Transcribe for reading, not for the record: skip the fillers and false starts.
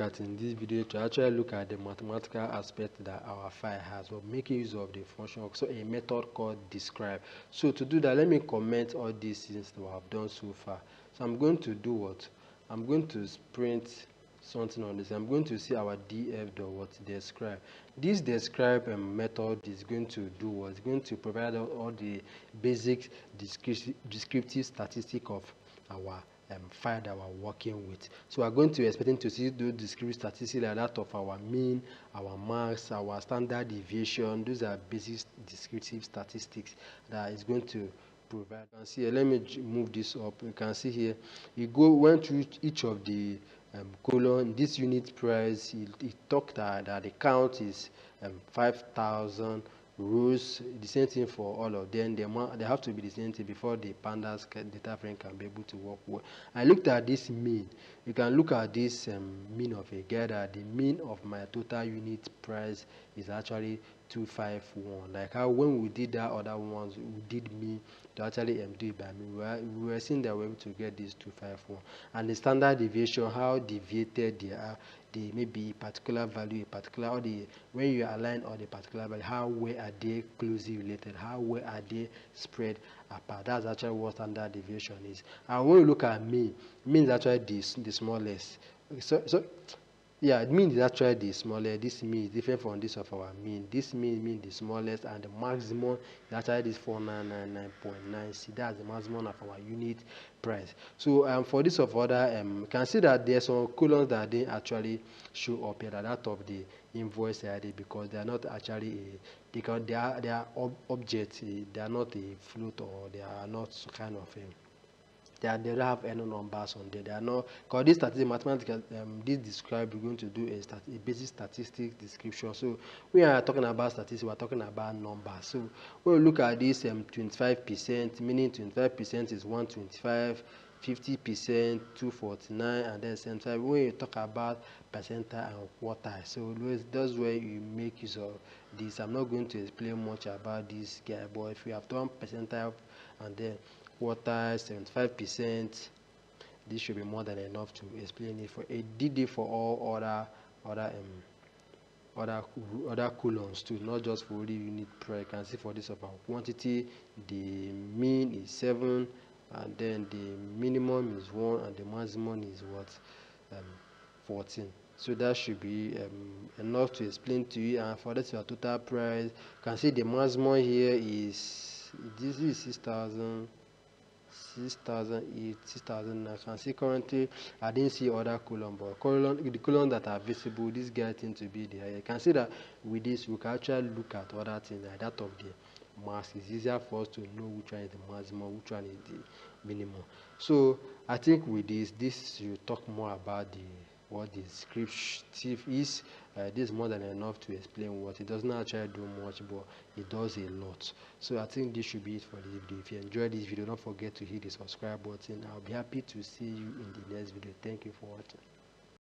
at in this video to actually look at the mathematical aspect that our file has, but making use of the function, so a method called describe. So to do that, let me comment all these things that we have done so far. So I'm going to do what? I'm going to print something on this. I'm going to see our describe. This describe method is going to do what? It's going to provide all the basic descriptive statistic of our file that we're working with. So we're going to expecting to see those descriptive statistics like that of our mean, our max, our standard deviation. Those are basic descriptive statistics that is going to provide. You can see here, let me move this up. You can see here, you went through each of the column. This unit price, it talked that the count is 5,000 rows. The same thing for all of them. They have to be the same thing before the Pandas data frame can be able to work well. I looked at this mean. You can look at this mean of a gather. The mean of my total unit price is actually 251. Like how when we did that other ones, we did mean to actually do it by me. We were seeing that we're able to get this 251. And the standard deviation, how deviated they are, they may be particular value, or the when you align all the particular value, how well are they closely related, how well are they spread apart. That's actually what standard deviation is. And when you look at mean is actually the smallest. So yeah, mean is actually the smallest. This mean is different from this of our mean. This mean the smallest, and the maximum is actually this 4999.9. See, that's the maximum of our unit price. So for this of other, you can see that there's some columns that didn't actually show up here, that of the invoice ID, because they are not actually they are objects. They are not a float, or they are not kind of a they don't have any numbers on there. They are not, because this statistic mathematical this describe, we're going to do a basic statistic description. So we are talking about statistics, we're talking about numbers. So when we look at this 25%, meaning 25% is 125, 50% 249, and then 75. When you talk about percentile and quartile, so that's where you make use of this. I'm not going to explain much about this guy, but if you have done percentile and then quartile, 75%, this should be more than enough to explain it. For it did it for all other columns too, not just for the unit price. You can see for this of our quantity, the mean is 7, and then the minimum is 1, and the maximum is what, 14. So that should be enough to explain to you. And for this your total price, you can see the maximum here is, this is 6,000. 6,000. I can see currently I didn't see other column, but the column that are visible, this guy tend to be there. You can see that with this we can actually look at other things like that of the mass. It's easier for us to know which one is the maximum, which one is the minimum. So I think with this you talk more about what the descriptive is. This is more than enough to explain what it does not actually do much, but it does a lot. So I think this should be it for this video. If you enjoyed this video, don't forget to hit the subscribe button. I'll be happy to see you in the next video. Thank you for watching.